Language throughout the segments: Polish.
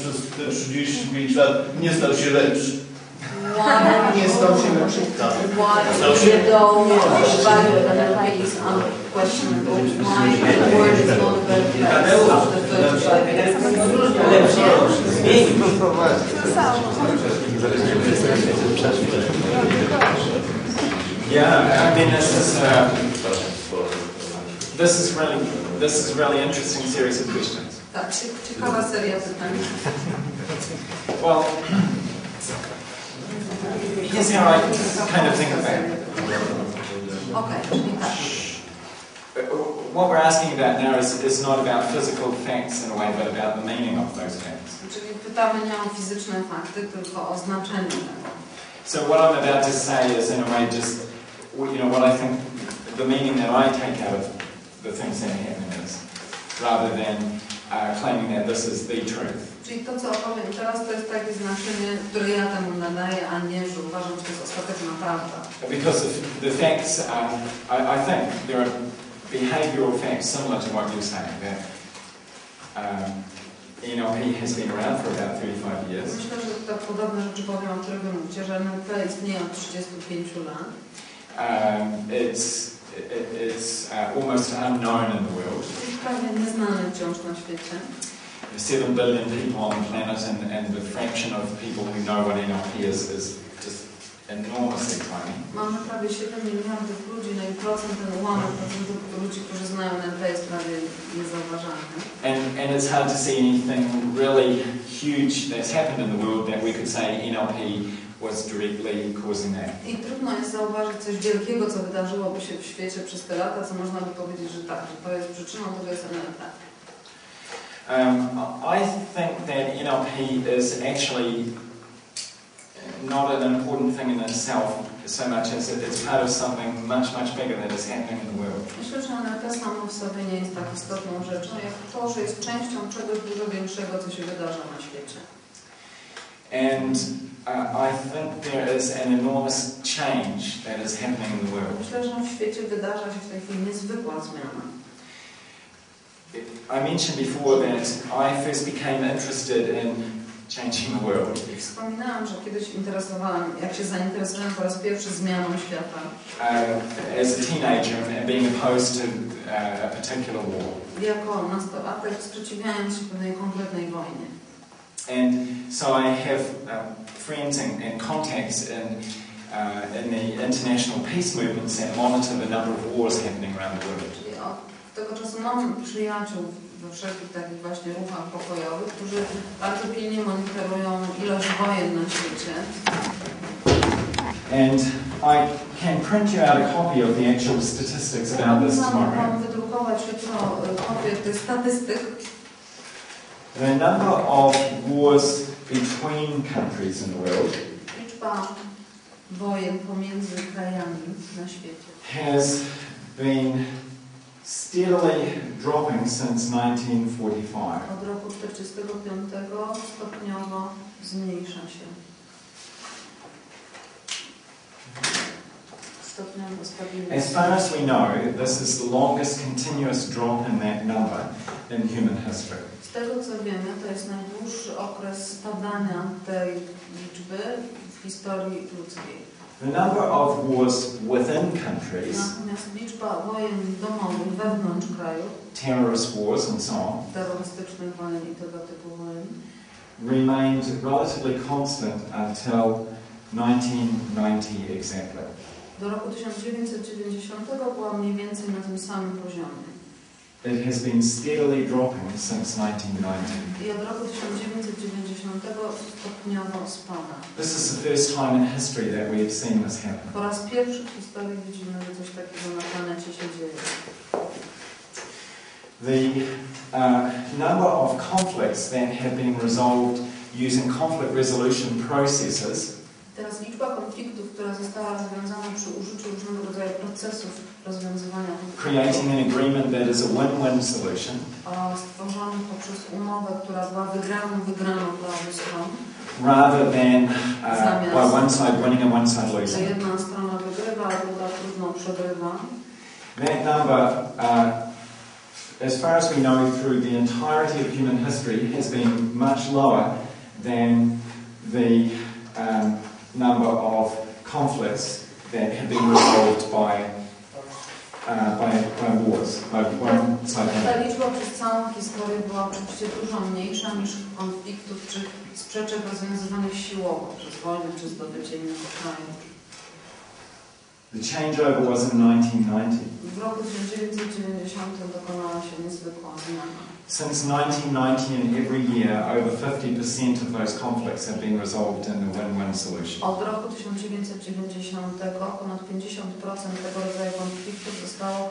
przez te 35 lat nie stał się lepszy. Nie stał się lepszy. Stał się? Yeah, I mean this is really interesting series of questions. Tak, ciekawa seria pytań. Well, here's how I kind of think of it. Okay, czyli tak. What we're asking about now is not about physical facts in a way, but about the meaning of those facts. Czyli pytamy nie o fizyczne fakty, tylko o znaczenie tego. So what I'm about to say is in a way just, you know, what I think the meaning that I take out of the things that are happening is, rather than claiming that this is the truth. Czyli to, co opowiem teraz, to jest takie znaczenie, które ja temu nadaję, a nie, że uważam, że to jest ostateczna prawda. Because the facts, I think there are behavioural facts similar to what you're saying, that NLP has been around for about 35 years. Myślę, że to podobne rzeczy powiem, o których wy mówicie, że NLP istnieje od 35 lat. It's almost unknown in the world. Jest prawie nieznany wciąż na świecie. 7 billion people on the planet, and the fraction of people who know what NLP is just enormously tiny. Mamy prawie 7 miliardów ludzi, no i ten ułamek procentów ludzi, którzy znają NLP, jest prawie niezauważalny. And it's hard to see anything really huge that's happened in the world that we could say NLP was directly causing that. I trudno jest zauważyć coś wielkiego, co wydarzyłoby się w świecie przez te lata, co można by powiedzieć, że tak, że to jest przyczyną tego jest NLP. I think that NLP is actually not an important thing in itself so much as it's part of something much, much bigger that is happening in the world. Myślę, że NLP samo w sobie nie jest tak istotną rzeczą, jak to, że jest częścią czegoś dużo większego, co się wydarza na świecie. And I think there is an enormous change that is happening in the world. Myślę, że w świecie wydarza się w tej chwili niezwykła zmiana. I mentioned before that I first became interested in changing the world. Wspominałam, że kiedyś jak się zainteresowałem po raz pierwszy zmianą świata. As a teenager and being opposed to a particular war. Jako nastolatek sprzeciwiając się pewnej konkretnej wojnie. And so I have friends and contacts in the international peace movements that monitor the number of wars happening around the world. Czyli od tego czasu mam przyjaciół we wszelkich takich właśnie ruchach pokojowych, którzy bardzo pilnie monitorują ilość wojen na świecie. And I can print you out a copy of the actual statistics about this tomorrow. Mam wydrukować jutro kopię tych statystyk. The number of wars between countries in the world Liczba wojen pomiędzy krajami na świecie has been steadily dropping since 1945. od roku 1945 stopniowo zmniejsza się. Stopniowo stabilnie. As far as we know, this is the longest continuous drop in that number in human history. Z tego co wiemy, to jest najdłuższy okres spadania tej liczby w historii ludzkiej. The number of wars within countries, Natomiast liczba wojen domowych wewnątrz kraju, terrorist wars and so on, terrorystycznych wojen i tego typu wojen, remained relatively constant until 1990 exactly. do roku 1990 była mniej więcej na tym samym poziomie. It has been steadily dropping since 1990. I od roku 1990 stopniowo spada. This is the first time in history that we have seen this happen. Po raz pierwszy w historii widzimy, że coś takiego na planecie się dzieje. The number of conflicts that have been resolved using conflict resolution processes Teraz liczba konfliktów, która została rozwiązana przy użyciu różnego rodzaju procesów rozwiązywania creating an agreement that is a win-win solution, stworzonych poprzez umowę, która była wygraną dla obu stron. rather than by one side winning and one side Że losing. jedna strona wygrywa, a druga trudno przegrywa. That number as far as we know, through the entirety of human history, has been much lower than the number of conflicts that have been resolved by wars. Ta liczba przez całą historię była oczywiście dużo mniejsza niż konfliktów czy sprzeczek rozwiązywanych siłowo przez wojny czy zdobycie innych krajów. The changeover was in 1990. W roku 1990 dokonała się niezwykła zmiana. Since 1990 and every year, over 50% of those conflicts have been resolved in a win-win solution. Od roku 1990 ponad 50% tego rodzaju konfliktów zostało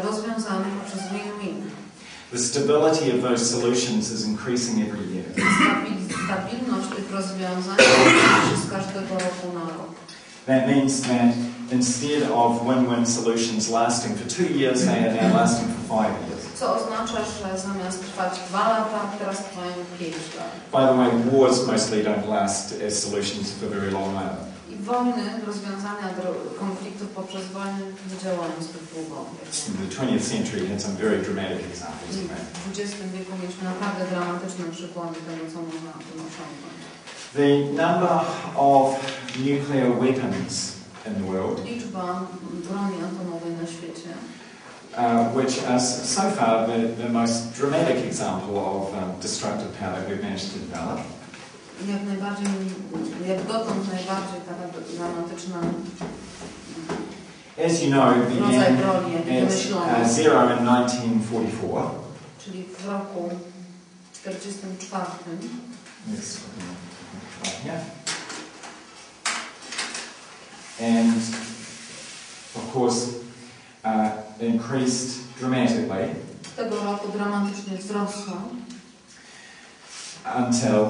rozwiązanych poprzez win-win. The stability of those solutions is increasing every year. Stabilność tych rozwiązań zwiększa się z każdego roku na rok. That means that instead of win-win solutions lasting for 2 years, they are now lasting for 5 years. Co oznacza, że zamiast trwać 2 lata, teraz trwają 5 lat. By the way, wars mostly don't last as solutions for very long either. I wojny, rozwiązania konfliktów poprzez wojny nie działają zbyt długo. The 20th century had some very dramatic examples of that. W XX wieku mieliśmy naprawdę dramatyczne przykłady tego, co można tym osiągnąć. The number of nuclear weapons in the world, Liczba broni atomowej na świecie, which is so far the most dramatic example of destructive power that we've managed to develop. Jak dotąd najbardziej taka dramatyczna As you know, rodzaj began broni, at zero in 1944. Czyli w roku 1944. Yes. Yeah. And of course, increased dramatically Tego roku dramatycznie wzrosła until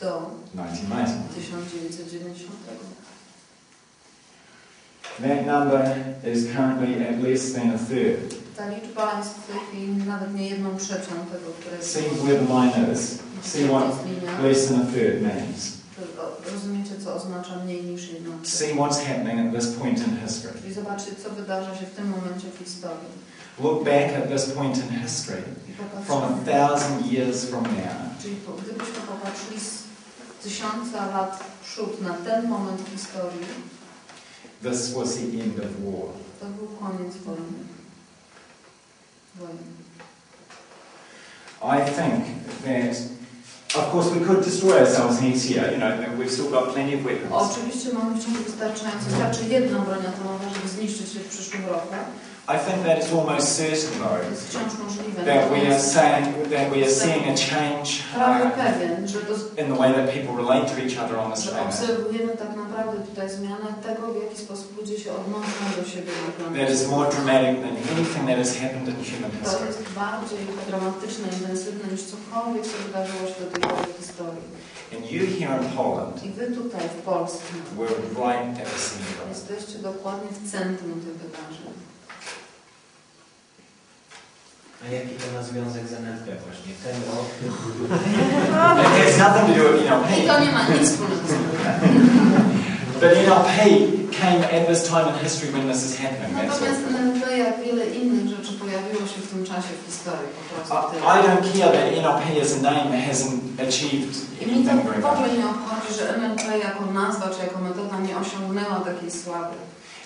do 1990. 1990. That number is currently at less than a third. Ta liczba jest w tej chwili nawet nie 1/3 tego, które See where the line is. See what less than a third means. Rozumiecie, co oznacza mniej niż 1/3. See what's happening at this point in history. Czyli zobaczcie, co wydarza się w tym momencie w historii. Look back at this point in history from 1000 years from now. Czyli gdybyśmy popatrzyli z 1000 lat w przód na ten moment w historii, This was the end of war. to był koniec wojny. I think that, of course, we could destroy ourselves next year. You know, we've still got plenty of weapons. Oczywiście mamy wciąż wystarczająco, wystarczy jedna broń atomowa, żeby zniszczyć się w przyszłym roku. I think that it's almost certain, though, To jest wciąż możliwe. that we are seeing a change Prawie pewien, że in the way that people relate to each other on this że planet. obserwujemy tak naprawdę tutaj zmianę tego, w jaki sposób ludzie się odnoszą do siebie na That planecie. is more dramatic than anything that has happened in human To history. jest bardziej dramatyczne, intensywne niż cokolwiek, co wydarzyło się do tej pory w historii. And you here in Poland I wy tutaj w Polsce were right at the center. jesteście dokładnie w centrum tych wydarzeń. A jaki to ma związek z NLP właśnie? Ten rok? It has nothing to do with I NLP. to nie ma nic wspólnego z tym. But NLP came at this time in history when this is happening. That's Natomiast all. NLP, jak wiele innych rzeczy, pojawiło się w tym czasie w historii po prostu. I don't care that NLP as a name hasn't achieved I mi to anything very w ogóle much. nie obchodzi, że NLP jako nazwa czy jako metoda nie osiągnęła takiej sławy.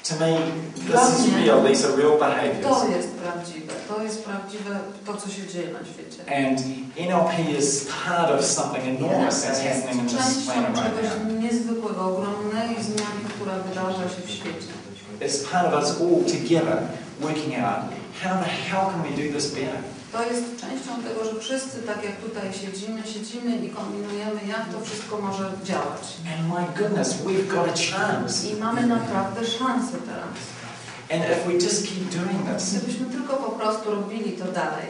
To me, this is real. These are real behaviors. To jest prawdziwe. To jest prawdziwe to, co się dzieje na świecie. And NLP is part of something enormous that's happening in this Częścią planet right czegoś now. niezwykłego, ogromnej zmiany, która wydarza się w świecie. It's part of us all together working out how can we do this better. To jest częścią tego, że wszyscy, tak jak tutaj siedzimy i kombinujemy, jak to wszystko może działać. And my goodness, we've got a chance. I mamy naprawdę szansę teraz. And if we just keep doing this, Gdybyśmy tylko po prostu robili to dalej,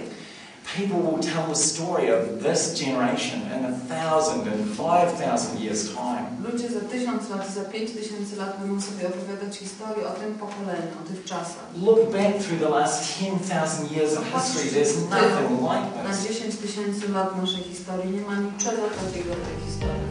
people will tell the story of this generation in 1,000 and 5,000 years' time. ludzie za 1000 lat, za 5000 lat będą sobie opowiadać historię o tym pokoleniu, o tych czasach. Look back through the last 10,000 years of history. There's nothing like Na this. 10 000 lat naszej historii nie ma niczego takiego w tej historii.